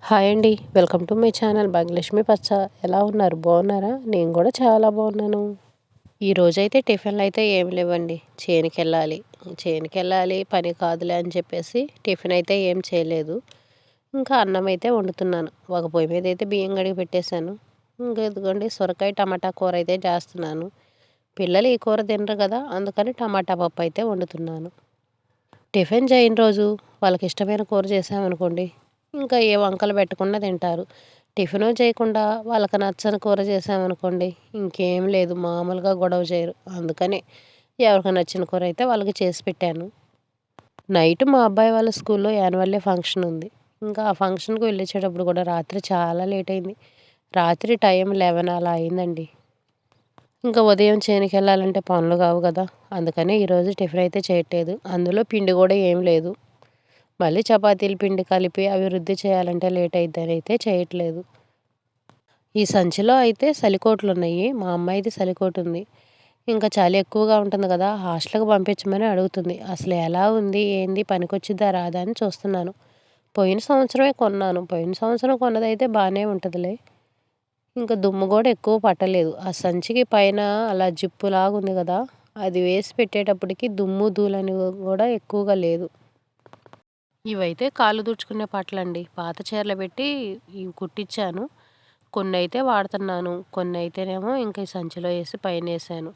Hi అండి. Welcome to my channel Bhagyalakshmi పచ్చ. ఎలా ఉన్నారు? బాగున్నారా? నేను కూడా చాలా బాగున్నాను. ఈరోజైతే టిఫిన్లు అయితే ఏమి లేవండి. చేనుకెళ్ళాలి పని కాదులే అని చెప్పేసి టిఫిన్ అయితే ఏం చేయలేదు. ఇంకా అన్నం అయితే వండుతున్నాను. ఒక పొయ్యి మీద అయితే బియ్యం కడిగి పెట్టేశాను. ఇంకా ఇదిగోండి సొరకాయ టమాటా కూర అయితే చేస్తున్నాను. పిల్లలు ఈ కూర తినరు కదా, అందుకని టమాటా పప్పు అయితే వండుతున్నాను. టిఫిన్ చేయని రోజు వాళ్ళకి ఇష్టమైన కూర చేసామనుకోండి, ఇంకా ఏ వంకలు పెట్టకుండా తింటారు. టిఫిను చేయకుండా వాళ్ళకి నచ్చని కూర చేసామనుకోండి, ఇంకేం లేదు, మామూలుగా గొడవ చేయరు. అందుకని ఎవరికి నచ్చిన కూర అయితే వాళ్ళకి చేసి పెట్టాను. నైట్ మా అబ్బాయి వాళ్ళ స్కూల్లో యాన్యువల్ డే ఫంక్షన్ ఉంది. ఇంకా ఆ ఫంక్షన్కి వెళ్ళొచ్చేటప్పుడు కూడా రాత్రి చాలా లేట్ అయింది. రాత్రి టైం 11 అలా అయిందండి. ఇంకా ఉదయం చేనుకెళ్ళాలంటే పనులు కావు కదా, అందుకని ఈరోజు టిఫిన్ అయితే చేయట్లేదు. అందులో పిండి కూడా ఏం లేదు. మళ్ళీ చపాతీలు పిండి కలిపి అవి రుద్ది చేయాలంటే లేట్ అయిద్దని అయితే చేయట్లేదు. ఈ సంచిలో అయితే సలికోట్లు ఉన్నాయి. మా అమ్మాయిది సలికోటు ఉంది. ఇంకా చలి ఎక్కువగా ఉంటుంది కదా, హాస్టల్కి పంపించమని అడుగుతుంది. అసలు ఎలా ఉంది, ఏంది, పనికొచ్చిద్దా రాదా అని చూస్తున్నాను. పోయిన సంవత్సరమే కొన్నాను. పోయిన సంవత్సరం కొన్నదైతే బాగానే ఉంటుందిలే. ఇంకా దుమ్ము కూడా ఎక్కువ పట్టలేదు. ఆ సంచికి పైన అలా జిప్పులాగా ఉంది కదా, అది వేసి పెట్టేటప్పటికి దుమ్ము ధూళని కూడా ఎక్కువగా లేదు. ఇవైతే కాళ్ళు తుడుచుకునే పట్లండి. పాత చీరలు పెట్టి ఇవి కుట్టించాను. కొన్నైతే వాడుతున్నాను. కొన్నైతేనేమో ఇంక ఈ సంచిలో వేసి పైనేసాను.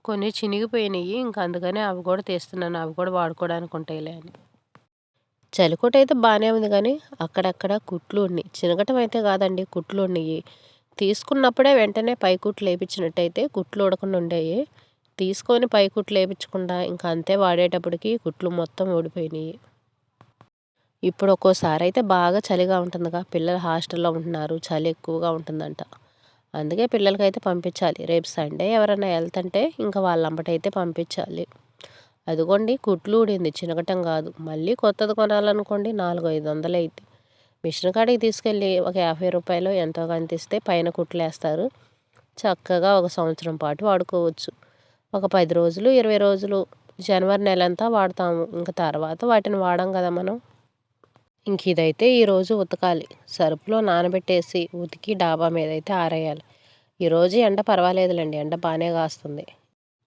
కొన్ని చినిగిపోయినాయి. ఇంక అందుకనే అవి కూడా తీస్తున్నాను. అవి కూడా వాడుకోవడానికి ఉంటాయిలే అని. చలికోటైతే బాగానే ఉంది కానీ అక్కడక్కడ కుట్లు ఉన్నాయి. చినగటం అయితే కాదండి, కుట్లు ఉన్నాయి. తీసుకున్నప్పుడే వెంటనే పై కుట్లు వేయించినట్టయితే కుట్లు ఊడకుండా ఉండేవి. తీసుకొని పై కుట్లు వేయించకుండా ఇంకా అంతే వాడేటప్పటికి కుట్లు మొత్తం ఊడిపోయినాయి. ఇప్పుడు ఒక్కోసారి అయితే బాగా చలిగా ఉంటుందిగా, పిల్లలు హాస్టల్లో ఉంటున్నారు, చలి ఎక్కువగా ఉంటుందంట. అందుకే పిల్లలకైతే పంపించాలి. రేపు సండే ఎవరైనా వెళ్తుంటే ఇంకా వాళ్ళంబటైతే పంపించాలి. అదిగోండి కుట్లు ఊడింది, చినగటం కాదు. మళ్ళీ కొత్తది కొనాలనుకోండి 400-500 అయింది. మిషన్ కాడికి తీసుకెళ్ళి ఒక 50 రూపాయలు ఎంతో కనిపిస్తే పైన కుట్లేస్తారు. చక్కగా ఒక సంవత్సరం పాటు వాడుకోవచ్చు. ఒక 10 రోజులు 20 రోజులు జనవరి నెలంతా వాడతాము. ఇంకా తర్వాత వాటిని వాడం కదా మనం. ఇంక ఇదైతే ఈరోజు ఉతకాలి. సర్ఫ్లో నానబెట్టేసి ఉతికి డాబా మీద అయితే ఆరేయాలి. ఈరోజు ఎండ పర్వాలేదులేండి, ఎండ బాగానే కాస్తుంది.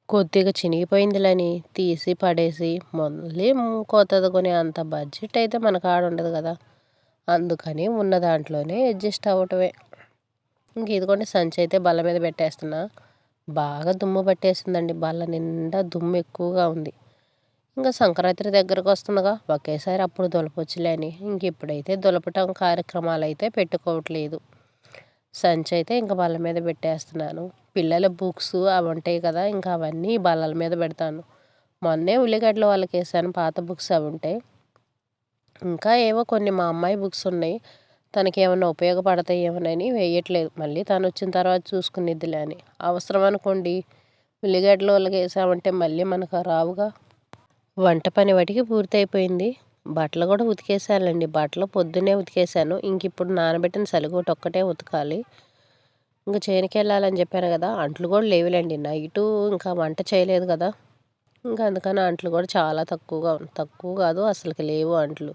కొద్దిగా చినిగిపోయిందిలని తీసి పడేసి మళ్ళీ కొత్తది కొనే అంత బడ్జెట్ అయితే మన కాడ ఉండదు కదా, అందుకని ఉన్న దాంట్లోనే అడ్జస్ట్ అవ్వటమే. ఇంక ఇదిగోండి సంచి అయితే బల్ల మీద పెట్టేస్తున్నా. బాగా దుమ్ము పట్టేసిందండి, బల్ల నిండా దుమ్ము ఎక్కువగా ఉంది. ఇంకా సంక్రాంతి దగ్గరకు వస్తుందిగా, ఒకేసారి అప్పుడు దులపొచ్చులే అని ఇంక ఇప్పుడైతే దులపటం కార్యక్రమాలు అయితే పెట్టుకోవట్లేదు. సంచి అయితే ఇంకా బల్ల మీద పెట్టేస్తున్నాను. పిల్లల బుక్స్ అవి ఉంటాయి కదా, ఇంకా అవన్నీ బల్లల మీద పెడతాను. మొన్నే ఉల్లిగడ్డలు వాళ్ళకి వేసాను, పాత బుక్స్ అవి ఉంటాయి. ఇంకా ఏవో కొన్ని మా అమ్మాయి బుక్స్ ఉన్నాయి, తనకి ఏమన్నా ఉపయోగపడతాయి ఏమోనని వేయట్లేదు. మళ్ళీ తను వచ్చిన తర్వాత చూసుకునిద్దిలే అని. అవసరం అనుకోండి ఉల్లిగడ్డలు వాళ్ళకి వేసామంటే మళ్ళీ మనకు రావుగా. వంట పని వాటికి పూర్తయిపోయింది. బట్టలు కూడా ఉతికేసానండి. బట్టలు పొద్దున్నే ఉతికేసాను. ఇంక ఇప్పుడు నానబెట్టిన సలిగోట ఒక్కటే ఉతకాలి. ఇంక చేనుకెళ్ళాలని చెప్పాను కదా, అంట్లు కూడా లేవులేండి. నైటు ఇంకా వంట చేయలేదు కదా, ఇంకా అందుకని అంట్లు కూడా చాలా తక్కువ కాదు అసలుకి లేవు అంట్లు.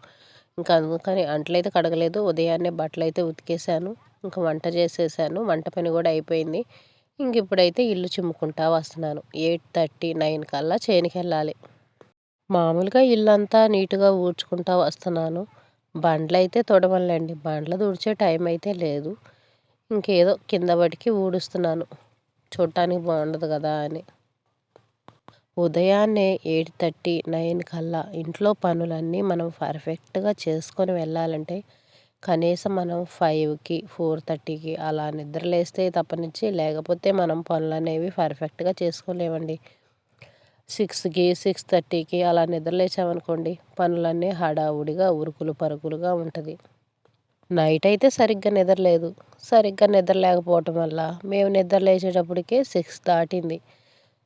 ఇంకా అందుకని అంట్లు అయితే కడగలేదు. ఉదయాన్నే బట్టలు అయితే ఉతికేసాను. ఇంకా వంట చేసేసాను. వంట పని కూడా అయిపోయింది. ఇంక ఇప్పుడైతే ఇల్లు చిమ్ముకుంటా వస్తున్నాను. 8:30, 9 కల్లా చేనుకెళ్ళాలి. మామూలుగా ఇల్లంతా నీట్గా ఊడ్చుకుంటా వస్తున్నాను. బండ్లయితే తొడవనులేండి, బండ్లు తుడిచే టైం అయితే లేదు. ఇంకేదో కింద పడికి ఊడుస్తున్నాను, చూడటానికి బాగుండదు కదా అని. ఉదయాన్నే 8:30, 9 కల్లా ఇంట్లో పనులన్నీ మనం పర్ఫెక్ట్గా చేసుకొని వెళ్ళాలంటే కనీసం మనం 5కి 4:30కి అలా నిద్రలేస్తే తప్పనిచ్చి, లేకపోతే మనం పనులు అనేవి పర్ఫెక్ట్గా చేసుకోలేమండి. 6కి 6:30కి అలా నిద్రలేచామనుకోండి, పనులన్నీ హడావుడిగా ఉరుకులు పరుగులుగా ఉంటుంది. నైట్ అయితే సరిగ్గా నిద్రలేదు. సరిగ్గా నిద్ర లేకపోవటం వల్ల మేము నిద్ర లేచేటప్పటికే 6 దాటింది.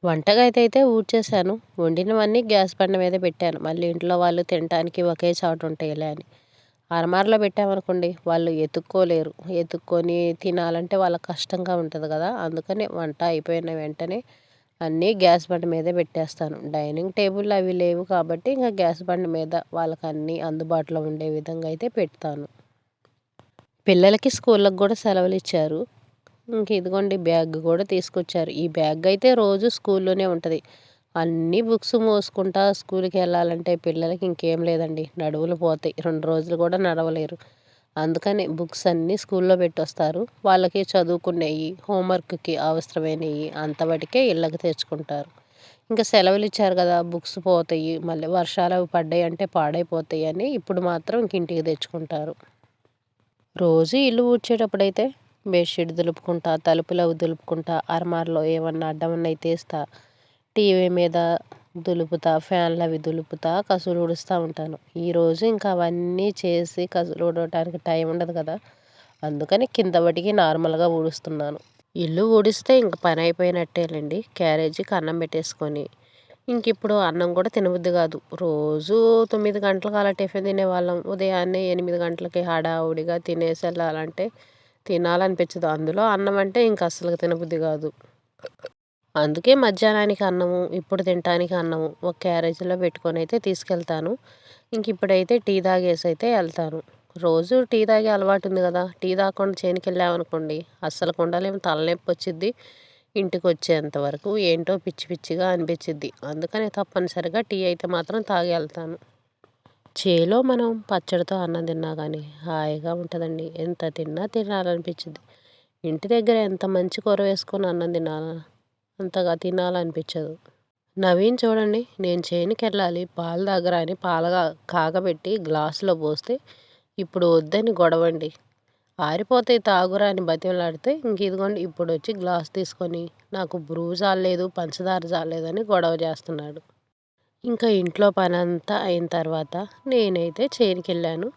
వంటగది అయితే ఊడ్చేసాను. వండినవన్నీ గ్యాస్ బండ మీద పెట్టాను. మళ్ళీ ఇంట్లో వాళ్ళు తినటానికి ఒకే చోట ఉంటాయిలే అని. అరమారలో పెట్టామనుకోండి వాళ్ళు ఎత్తుక్కోలేరు. ఎత్తుక్కొని తినాలంటే వాళ్ళకి కష్టంగా ఉంటుంది కదా, అందుకని వంట అయిపోయిన వెంటనే అన్నీ గ్యాస్ బండ మీదే పెట్టేస్తాను. డైనింగ్ టేబుల్ అవి లేవు కాబట్టి ఇంకా గ్యాస్ బండ మీద వాళ్ళకి అన్నీ అందుబాటులో ఉండే విధంగా అయితే పెడతాను. పిల్లలకి స్కూళ్ళకి కూడా సెలవులు ఇచ్చారు. ఇంక ఇదిగోండి బ్యాగ్ కూడా తీసుకొచ్చారు. ఈ బ్యాగ్ అయితే రోజు స్కూల్లోనే ఉంటుంది. అన్ని బుక్స్ మోసుకుంటా స్కూల్కి వెళ్ళాలంటే పిల్లలకి ఇంకేం లేదండి, నడువులు పోతాయి. 2 రోజులు కూడా నడవలేరు. అందుకని బుక్స్ అన్నీ స్కూల్లో పెట్టొస్తారు. వాళ్ళకి చదువుకునేవి, హోంవర్క్కి అవసరమైనవి అంతవరకే ఇళ్ళకి తెచ్చుకుంటారు. ఇంకా సెలవులు ఇచ్చారు కదా, బుక్స్ పోతాయి, మళ్ళీ వర్షాలు అవి పడ్డాయి అంటే పాడైపోతాయి అని ఇప్పుడు మాత్రం ఇంక ఇంటికి తెచ్చుకుంటారు. రోజు ఇల్లు ఊడ్చేటప్పుడైతే బెడ్షీట్ దులుపుకుంటా, తలుపులు అవి దులుపుకుంటా, అరమారలో ఏమన్నా అడ్డం ఉన్నాయి తీస్తా, టీవీ మీద దులుపుతా, ఫ్యాన్లు అవి దులుపుతా, కసులు ఊడుస్తూ ఉంటాను. ఈరోజు ఇంకా అవన్నీ చేసి కసులు ఊడవటానికి టైం ఉండదు కదా, అందుకని కింద వటికి నార్మల్గా ఊడుస్తున్నాను. ఇల్లు ఊడిస్తే ఇంక పని అయిపోయినట్టేనండి. క్యారేజీకి అన్నం పెట్టేసుకొని ఇంకిప్పుడు అన్నం కూడా తినబుద్ధి కాదు. రోజు 9 గంటలకు అలా టిఫిన్ తినేవాళ్ళం. ఉదయాన్నే 8 గంటలకి హడావుడిగా తినేసి వెళ్ళాలంటే తినాలనిపించదు. అందులో అన్నం అంటే ఇంక అస్సలు తినబుద్ధి కాదు. అందుకే మధ్యాహ్నానికి అన్నము, ఇప్పుడు తినటానికి అన్నము ఒక క్యారేజీలో పెట్టుకొని అయితే తీసుకెళ్తాను. ఇంక ఇప్పుడైతే టీ తాగేసి అయితే వెళ్తాను. రోజు టీ తాగే అలవాటు ఉంది కదా, టీ తాగకుండా చేనుకి వెళ్ళామనుకోండి అస్సలు ఉండలేము, తలనొప్పి వచ్చిద్ది. ఇంటికి వచ్చేంత వరకు ఏంటో పిచ్చి పిచ్చిగా అనిపించిద్ది. అందుకని తప్పనిసరిగా టీ అయితే మాత్రం తాగి వెళ్తాను. చేలో మనం పచ్చడితో అన్నం తిన్నా కానీ హాయిగా ఉంటుందండి. ఎంత తిన్నా తినాలనిపించింది. ఇంటి దగ్గర ఎంత మంచి కూర వేసుకొని అన్నం తినాలా అంతగా తినాలనిపించదు. నవీన్ చూడండి, నేను చేనుకి వెళ్ళాలి పాలు దగ్గర అని పాలుగా కాగబెట్టి గ్లాసులో పోస్తే ఇప్పుడు వద్దని గొడవండి. ఆరిపోతాయి తాగురా అని బతిమలాడితే ఇంక ఇదిగోండి ఇప్పుడు వచ్చి గ్లాస్ తీసుకొని నాకు బ్రూ జాలేదు, పంచదార జాలేదని గొడవ చేస్తున్నాడు. ఇంకా ఇంట్లో పనంతా అయిన తర్వాత నేనైతే చేనుకెళ్ళాను.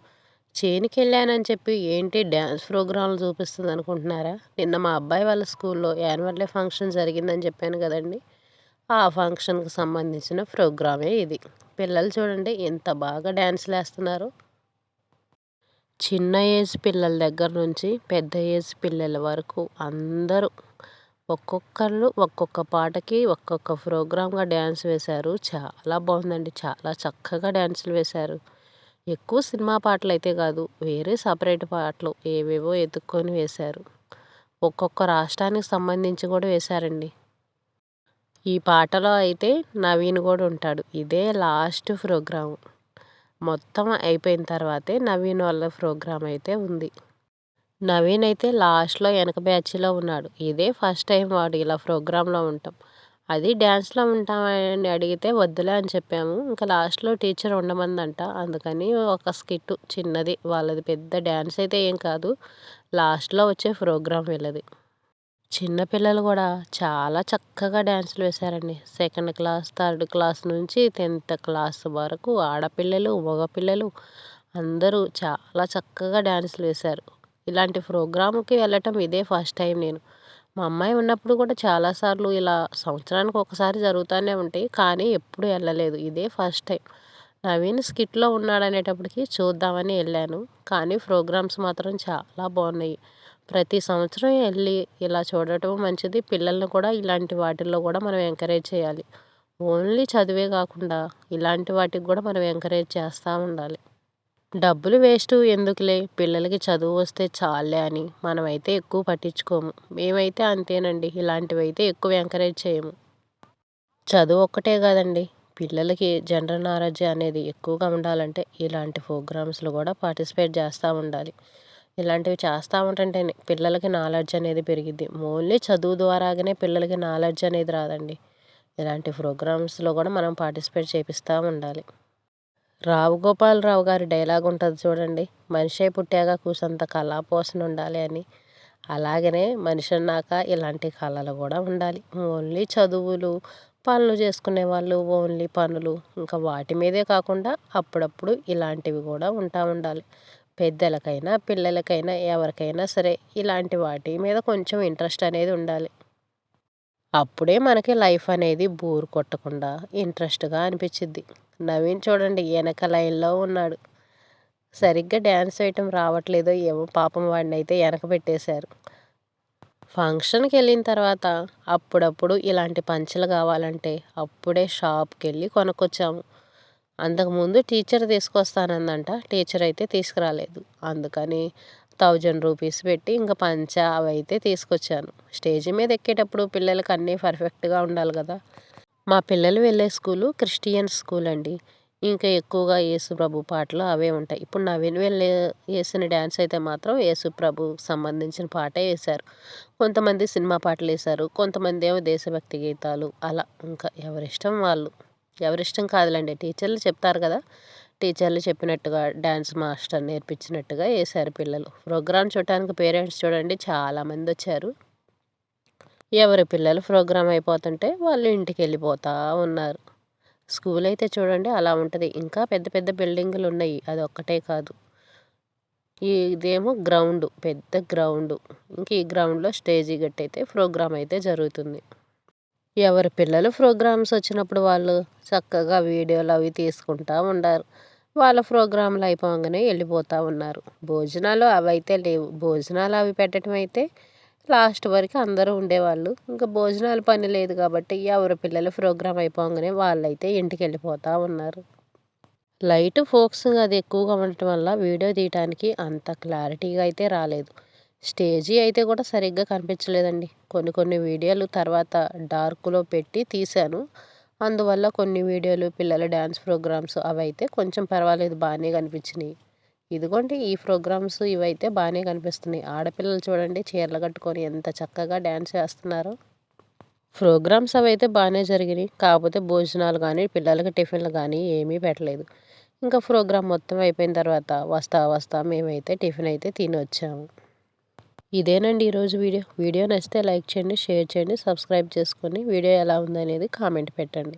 చేనుకెళ్ళానని చెప్పి ఏంటి డ్యాన్స్ ప్రోగ్రాంలు చూపిస్తుంది అనుకుంటున్నారా? నిన్న మా అబ్బాయి వాళ్ళ స్కూల్లో యాన్యువల్ డే ఫంక్షన్ జరిగిందని చెప్పాను కదండి. ఆ ఫంక్షన్కి సంబంధించిన ప్రోగ్రామే ఇది. పిల్లలు చూడండి ఎంత బాగా డ్యాన్స్లు వేస్తున్నారు. చిన్న ఏజ్ పిల్లల దగ్గర నుంచి పెద్ద ఏజ్ పిల్లల వరకు అందరూ ఒక్కొక్కళ్ళు ఒక్కొక్క పాటకి ఒక్కొక్క ప్రోగ్రామ్గా డ్యాన్స్ వేశారు. చాలా బాగుందండి, చాలా చక్కగా డ్యాన్సులు వేశారు. ఎక్కువ సినిమా పాటలు అయితే కాదు, వేరే సపరేట్ పాటలు ఏవేవో ఎత్తుక్కొని వేశారు. ఒక్కొక్క రాష్ట్రానికి సంబంధించి కూడా వేశారండి. ఈ పాటలో అయితే నవీన్ కూడా ఉంటాడు. ఇదే లాస్ట్ ప్రోగ్రాము. మొత్తం అయిపోయిన తర్వాతే నవీన్ వాళ్ళ ప్రోగ్రాం అయితే ఉంది. నవీన్ అయితే లాస్ట్లో వెనక బ్యాచ్లో ఉన్నాడు. ఇదే ఫస్ట్ టైం వాడు ఇలా ప్రోగ్రాంలో ఉంటాం. అది డ్యాన్స్లో ఉంటామని అడిగితే వద్దులే అని చెప్పాము. ఇంకా లాస్ట్లో టీచర్ ఉండమందంట. అందుకని ఒక స్కిట్ చిన్నది వాళ్ళది, పెద్ద డ్యాన్స్ అయితే ఏం కాదు, లాస్ట్లో వచ్చే ప్రోగ్రాం వీళ్ళది. చిన్నపిల్లలు కూడా చాలా చక్కగా డ్యాన్సులు వేశారండి. సెకండ్ క్లాస్, థర్డ్ క్లాస్ నుంచి 10th క్లాస్ వరకు ఆడపిల్లలు, మగపిల్లలు అందరూ చాలా చక్కగా డ్యాన్సులు వేశారు. ఇలాంటి ప్రోగ్రామ్కి వెళ్ళటం ఇదే ఫస్ట్ టైం నేను. మా అమ్మాయి ఉన్నప్పుడు కూడా చాలాసార్లు ఇలా సంవత్సరానికి ఒకసారి జరుగుతూనే ఉంటాయి, కానీ ఎప్పుడు వెళ్ళలేదు. ఇదే ఫస్ట్ టైం. నవీన్ స్కిట్లో ఉన్నాడనేటప్పటికి చూద్దామని వెళ్ళాను. కానీ ప్రోగ్రామ్స్ మాత్రం చాలా బాగున్నాయి. ప్రతి సంవత్సరం వెళ్ళి ఇలా చూడటం మంచిది. పిల్లల్ని కూడా ఇలాంటి వాటిల్లో కూడా మనం ఎంకరేజ్ చేయాలి. ఓన్లీ చదివే కాకుండా ఇలాంటి వాటికి కూడా మనం ఎంకరేజ్ చేస్తూ ఉండాలి. డబ్బులు వేస్ట్ ఎందుకులే, పిల్లలకి చదువు వస్తే చాలే అని మనమైతే ఎక్కువ పట్టించుకోము. మేమైతే అంతేనండి, ఇలాంటివి అయితే ఎక్కువ ఎంకరేజ్ చేయము. చదువు ఒక్కటే కాదండి, పిల్లలకి జనరల్ నాలెడ్జ్ అనేది ఎక్కువగా ఉండాలంటే ఇలాంటి ప్రోగ్రామ్స్లో కూడా పార్టిసిపేట్ చేస్తూ ఉండాలి. ఇలాంటివి చేస్తూ ఉంటుంటేనే పిల్లలకి నాలెడ్జ్ అనేది పెరిగిద్ది. ఓన్లీ చదువు ద్వారాగానే పిల్లలకి నాలెడ్జ్ అనేది రాదండి. ఇలాంటి ప్రోగ్రామ్స్లో కూడా మనం పార్టిసిపేట్ చేపిస్తూ ఉండాలి. రావు గోపాలరావు గారి డైలాగ్ ఉంటుంది చూడండి, మనిషే పుట్టాక కూసంత కళాపోషణ ఉండాలి అని. అలాగనే మనిషి అన్నాక ఇలాంటి కళలు కూడా ఉండాలి. ఓన్లీ చదువులు, పనులు చేసుకునే వాళ్ళు ఓన్లీ పనులు, ఇంకా వాటి మీదే కాకుండా అప్పుడప్పుడు ఇలాంటివి కూడా ఉండాలి. పెద్దలకైనా పిల్లలకైనా ఎవరికైనా సరే ఇలాంటి వాటి మీద కొంచెం ఇంట్రెస్ట్ అనేది ఉండాలి. అప్పుడే మనకి లైఫ్ అనేది బోర్ కొట్టకుండా ఇంట్రెస్ట్గా అనిపించిద్ది. నవీన్ చూడండి వెనక లైన్లో ఉన్నాడు. సరిగ్గా డ్యాన్స్ వేయటం రావట్లేదో ఏమో పాపం, వాడిని అయితే వెనక పెట్టేశారు. ఫంక్షన్కి వెళ్ళిన తర్వాత అప్పుడప్పుడు ఇలాంటి పంచలు కావాలంటే అప్పుడే షాప్కి వెళ్ళి కొనుక్కొచ్చాము. అంతకుముందు టీచర్ తీసుకొస్తానందంట, టీచర్ అయితే తీసుకురాలేదు. అందుకని రూపీస్ పెట్టి ఇంకా పంచ అవైతే తీసుకొచ్చాను. స్టేజ్ మీద ఎక్కేటప్పుడు పిల్లలకి అన్నీ పర్ఫెక్ట్గా ఉండాలి కదా. మా పిల్లలు వెళ్ళే స్కూలు క్రిస్టియన్ స్కూల్ అండి. ఇంకా ఎక్కువగా యేసుప్రభు పాటలు అవే ఉంటాయి. ఇప్పుడు నవీన్ వేసిన డ్యాన్స్ అయితే మాత్రం యేసుప్రభుకి సంబంధించిన పాటే వేశారు. కొంతమంది సినిమా పాటలు వేశారు, కొంతమంది ఏమో దేశభక్తి గీతాలు, అలా ఇంకా ఎవరిష్టం వాళ్ళు. ఎవరిష్టం కాదులేండి, టీచర్లు చెప్తారు కదా, టీచర్లు చెప్పినట్టుగా డ్యాన్స్ మాస్టర్ నేర్పించినట్టుగా వేశారు పిల్లలు. ప్రోగ్రాం చూడటానికి పేరెంట్స్ చూడండి చాలామంది వచ్చారు. ఎవరి పిల్లలు ప్రోగ్రాం అయిపోతుంటే వాళ్ళు ఇంటికి వెళ్ళిపోతూ ఉన్నారు. స్కూల్ అయితే చూడండి అలా ఉంటుంది. ఇంకా పెద్ద పెద్ద బిల్డింగులు ఉన్నాయి, అది ఒక్కటే కాదు. ఇదేమో గ్రౌండ్, పెద్ద గ్రౌండ్. ఇంక ఈ గ్రౌండ్లో స్టేజీ గట్టయితే ప్రోగ్రాం అయితే జరుగుతుంది. ఎవరి పిల్లలు ప్రోగ్రామ్స్ వచ్చినప్పుడు వాళ్ళు చక్కగా వీడియోలు అవి తీసుకుంటూ ఉండారు. వాళ్ళ ప్రోగ్రాంలు అయిపోగానే వెళ్ళిపోతూ ఉన్నారు. భోజనాలు అవి అయితే లేవు. భోజనాలు అవి పెట్టడం అయితే లాస్ట్ వరకు అందరూ ఉండేవాళ్ళు. ఇంకా భోజనాలు పని లేదు కాబట్టి ఎవరి పిల్లలు ప్రోగ్రాం అయిపోగానే వాళ్ళైతే ఇంటికి వెళ్ళిపోతూ ఉన్నారు. లైట్ ఫోకసింగ్ అది ఎక్కువగా ఉండటం వల్ల వీడియో తీయటానికి అంత క్లారిటీగా అయితే రాలేదు. స్టేజీ అయితే కూడా సరిగ్గా కనిపించలేదండి. కొన్ని వీడియోలు తర్వాత డార్క్లో పెట్టి తీశాను. అందువల్ల కొన్ని వీడియోలు పిల్లల డ్యాన్స్ ప్రోగ్రామ్స్ అవైతే కొంచెం పర్వాలేదు, బాగానే కనిపించినాయి. ఇదిగోండి ఈ ప్రోగ్రామ్స్ ఇవైతే బాగానే కనిపిస్తున్నాయి. ఆడపిల్లలు చూడండి చీరలు కట్టుకొని ఎంత చక్కగా డ్యాన్స్ చేస్తున్నారో. ప్రోగ్రామ్స్ అవైతే బాగానే జరిగినాయి. కాకపోతే భోజనాలు కానీ పిల్లలకి టిఫిన్లు కానీ ఏమీ పెట్టలేదు. ఇంకా ప్రోగ్రామ్ మొత్తం అయిపోయిన తర్వాత వస్తా మేమైతే టిఫిన్ అయితే తిని వచ్చాము. ఇదేనండి ఈరోజు వీడియో. వీడియో నచ్చితే లైక్ చేయండి, షేర్ చేయండి, సబ్స్క్రైబ్ చేసుకొని వీడియో ఎలా ఉందనేది కామెంట్ పెట్టండి.